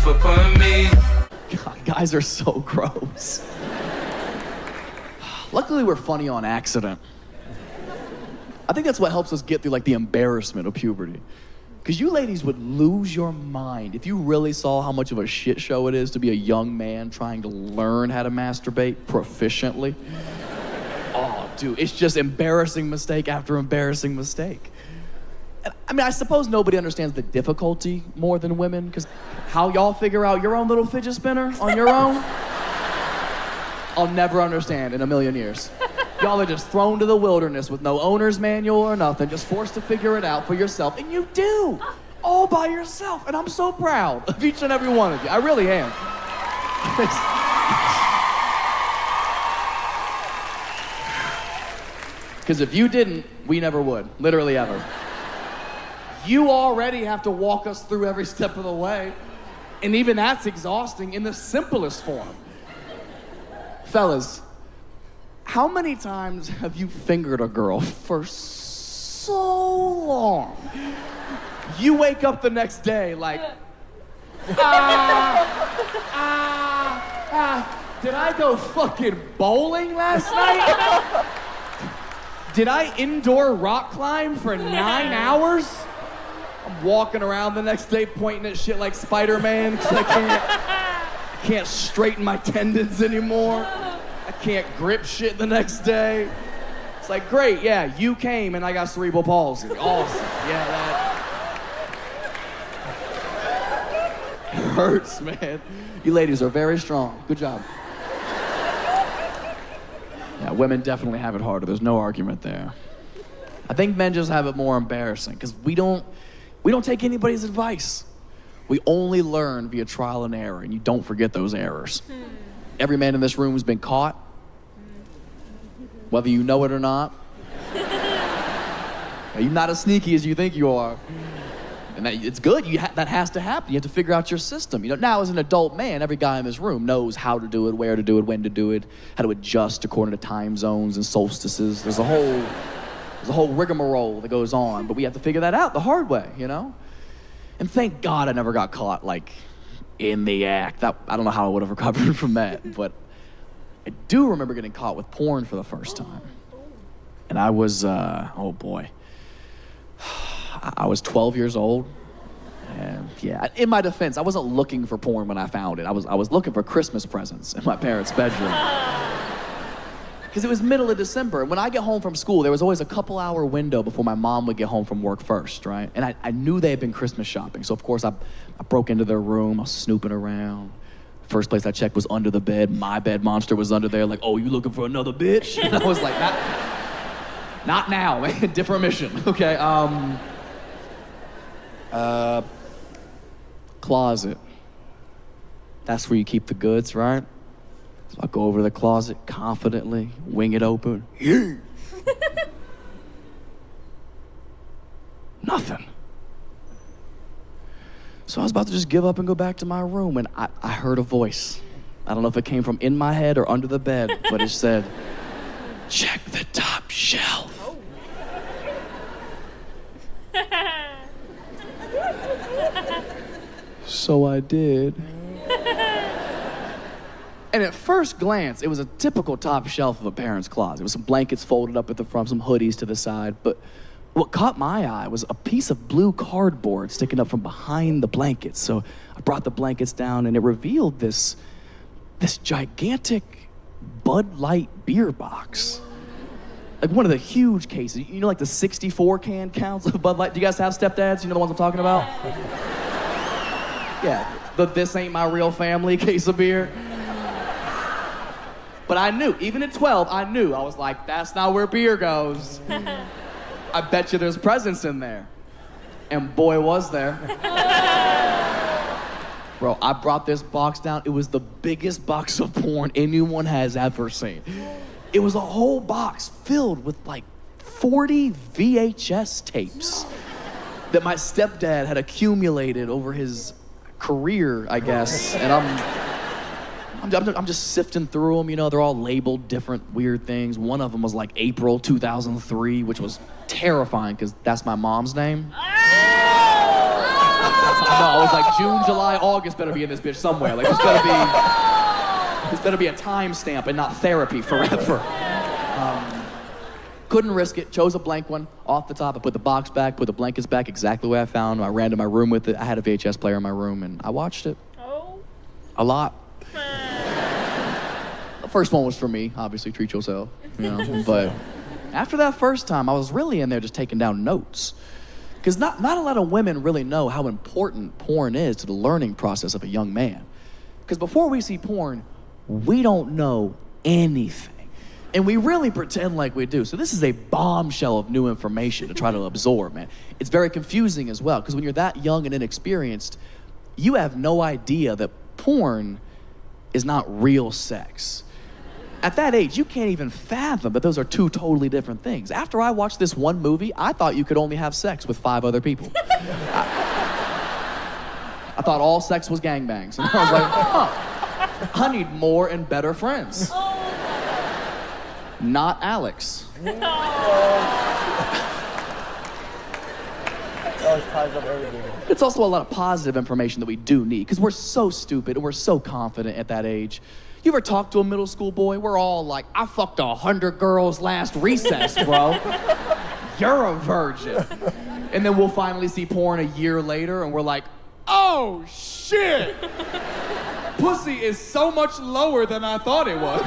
upon me. God, guys are so gross. Luckily, we're funny on accident. I think that's what helps us get through like the embarrassment of puberty. Because you ladies would lose your mind if you really saw how much of a shit show it is to be a young man trying to learn how to masturbate proficiently. Oh, dude, it's just embarrassing mistake after embarrassing mistake. And, I mean, I suppose nobody understands the difficulty more than women, because how y'all figure out your own little fidget spinner on your own, I'll never understand in a million years. Y'all are just thrown to the wilderness with no owner's manual or nothing, just forced to figure it out for yourself. And you do, all by yourself. And I'm so proud of each and every one of you. I really am. Because if you didn't, we never would, literally ever. You already have to walk us through every step of the way. And even that's exhausting in the simplest form. Fellas, how many times have you fingered a girl for so long? You wake up the next day like, did I go fucking bowling last night? Did I indoor rock climb for 9 hours? I'm walking around the next day pointing at shit like Spider-Man because I can't straighten my tendons anymore. I can't grip shit the next day. It's like, great, yeah, you came and I got cerebral palsy. Awesome, yeah, that hurts, man. You ladies are very strong. Good job. Yeah, women definitely have it harder. There's no argument there. I think men just have it more embarrassing because we don't take anybody's advice. We only learn via trial and error, and you don't forget those errors. Every man in this room has been caught, whether you know it or not. You're not as sneaky as you think you are. And it's good, that has to happen. You have to figure out your system. You know, now as an adult man, every guy in this room knows how to do it, where to do it, when to do it, how to adjust according to time zones and solstices. There's a whole rigmarole that goes on, but we have to figure that out the hard way, you know? And thank God I never got caught, like, in the act. I don't know how I would have recovered from that, but I do remember getting caught with porn for the first time. And I was, oh boy. I was 12 years old. And yeah, in my defense, I wasn't looking for porn when I found it. I was looking for Christmas presents in my parents' bedroom. Because it was middle of December. And when I get home from school, there was always a couple-hour window before my mom would get home from work first, right? And I knew they had been Christmas shopping. So, of course, I broke into their room. I was snooping around. First place I checked was under the bed. My bed monster was under there like, oh, you looking for another bitch? And I was like, not now, man. Different mission, okay? Closet. That's where you keep the goods, right? So I go over to the closet confidently, wing it open. Yeah. Nothing. So I was about to just give up and go back to my room, and I heard a voice. I don't know if it came from in my head or under the bed, but it said, check the top shelf. So I did. And at first glance, it was a typical top shelf of a parent's closet. It was some blankets folded up at the front, some hoodies to the side. But what caught my eye was a piece of blue cardboard sticking up from behind the blankets. So I brought the blankets down, and it revealed this gigantic Bud Light beer box. Like one of the huge cases. You know, like the 64 can counts of Bud Light? Do you guys have stepdads? You know the ones I'm talking about? Yeah, the this ain't my real family case of beer. But I knew, even at 12, I knew. I was like, that's not where beer goes. I bet you there's presents in there. And boy, was there. Bro, I brought this box down. It was the biggest box of porn anyone has ever seen. It was a whole box filled with like 40 VHS tapes that my stepdad had accumulated over his career, I guess. And I'm just sifting through them, you know, they're all labeled different weird things. One of them was like April 2003, which was terrifying because that's my mom's name. I was like, June, July, August better be in this bitch somewhere. Like, this better be a timestamp and not therapy forever. Couldn't risk it, chose a blank one off the top. I put the box back, put the blankets back exactly the way I found them. I ran to my room with it. I had a VHS player in my room and I watched it. Oh. A lot. The first one was for me, obviously, treat yourself, you know. But after that first time, I was really in there just taking down notes. Because not a lot of women really know how important porn is to the learning process of a young man. Because before we see porn, we don't know anything. And we really pretend like we do. So this is a bombshell of new information to try to absorb, man. It's very confusing as well, because when you're that young and inexperienced, you have no idea that porn is not real sex. At that age, you can't even fathom that those are two totally different things. After I watched this one movie, I thought you could only have sex with 5 other people. I thought all sex was gangbangs. And I was like, I need more and better friends. Not Alex. That always ties up everything. It's also a lot of positive information that we do need, because we're so stupid and we're so confident at that age. You ever talk to a middle school boy? We're all like, I fucked 100 girls last recess, bro. You're a virgin. And then we'll finally see porn a year later and we're like, oh shit! Pussy is so much lower than I thought it was.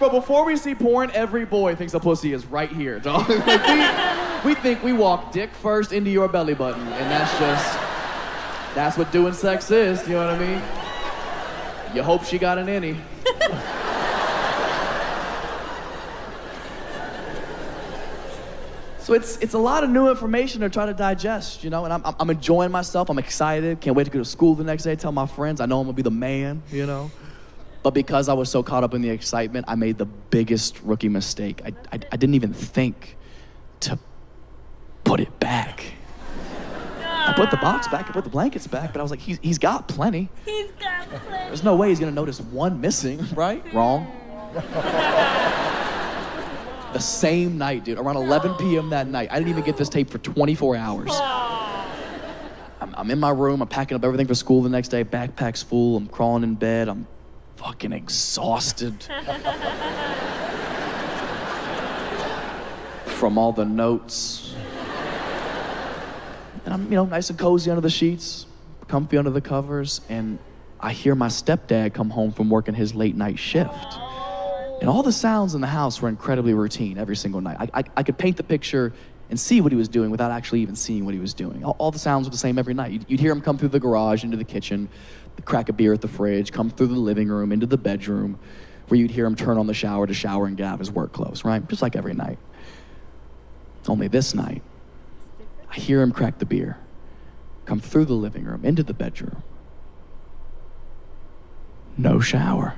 But before we see porn, every boy thinks a pussy is right here, dog. Like we think we walk dick first into your belly button, and that's what doing sex is, you know what I mean? You hope she got an innie. So it's a lot of new information to try to digest, you know, and I'm enjoying myself, I'm excited, can't wait to go to school the next day, tell my friends, I know I'm gonna be the man, you know? But because I was so caught up in the excitement, I made the biggest rookie mistake. I didn't even think to put it back. I put the box back, I put the blankets back, but I was like, he's got plenty. He's got plenty. There's no way he's gonna notice one missing, right? Wrong. The same night, dude, around 11 p.m. that night. I didn't even get this tape for 24 hours. I'm in my room, I'm packing up everything for school the next day, backpack's full, I'm crawling in bed, I'm fucking exhausted from all the notes. And I'm, you know, nice and cozy under the sheets, comfy under the covers, and I hear my stepdad come home from working his late night shift. And all the sounds in the house were incredibly routine every single night. I could paint the picture and see what he was doing without actually even seeing what he was doing. All the sounds were the same every night. You'd hear him come through the garage, into the kitchen, crack a beer at the fridge, come through the living room, into the bedroom, where you'd hear him turn on the shower to shower and get out of his work clothes, right? Just like every night. Only this night, I hear him crack the beer, come through the living room, into the bedroom. No shower.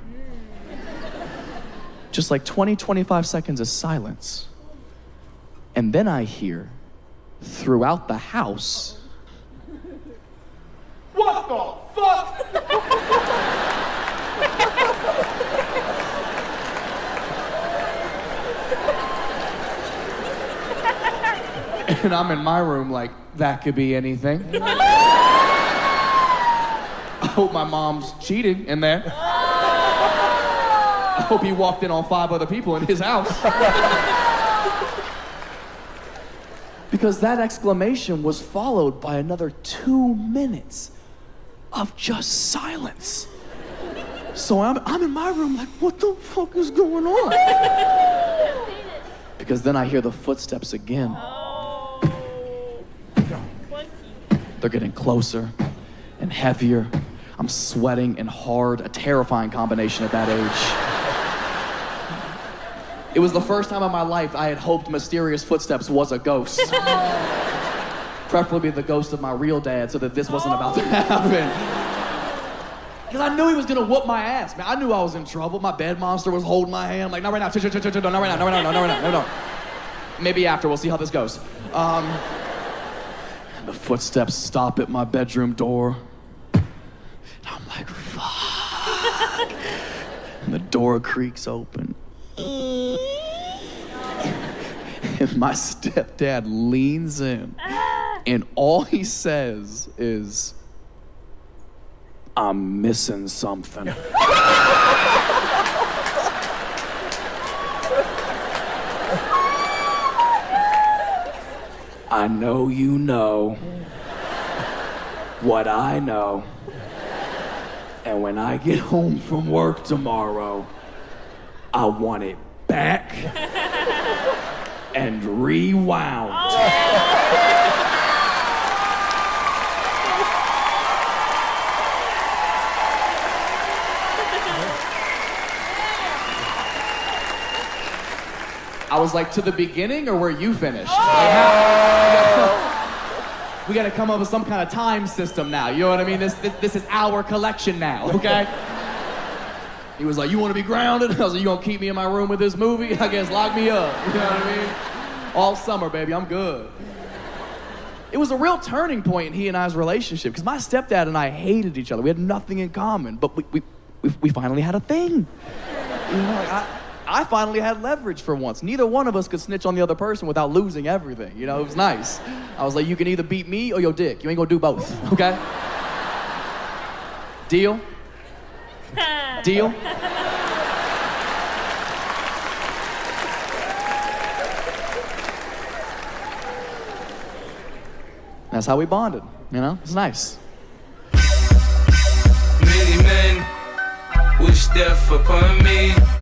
Just like 20, 25 seconds of silence. And then I hear, throughout the house, what the fuck? And I'm in my room like, that could be anything. I hope my mom's cheating in there. I hope he walked in on 5 other people in his house. Because that exclamation was followed by another 2 minutes of just silence. So I'm in my room like, what the fuck is going on? Because then I hear the footsteps again. They're getting closer and heavier. I'm sweating and hard, a terrifying combination at that age. It was the first time in my life I had hoped Mysterious Footsteps was a ghost. Preferably the ghost of my real dad, so that this wasn't about to happen. Because I knew he was gonna whoop my ass, man. I knew I was in trouble. My bed monster was holding my hand. I'm like, not right now, not right now, not right now, not right now, no. Maybe after, we'll see how this goes. The footsteps stop at my bedroom door. And I'm like, fuck. And the door creaks open. And my stepdad leans in And all he says is, I'm missing something. I know you know what I know. And when I get home from work tomorrow, I want it back and rewound. I was like, to the beginning or where you finished? We gotta come up with some kind of time system now. You know what I mean? This is our collection now, okay? He was like, you wanna be grounded? I was like, you gonna keep me in my room with this movie? I guess lock me up, you know what I mean? All summer, baby, I'm good. It was a real turning point in he and I's relationship, because my stepdad and I hated each other. We had nothing in common, but we finally had a thing. You know, like I finally had leverage for once. Neither one of us could snitch on the other person without losing everything. You know, it was nice. I was like, you can either beat me or your dick. You ain't gonna do both, okay? Deal? Deal? That's how we bonded, you know? It's nice. Many men wish death upon me.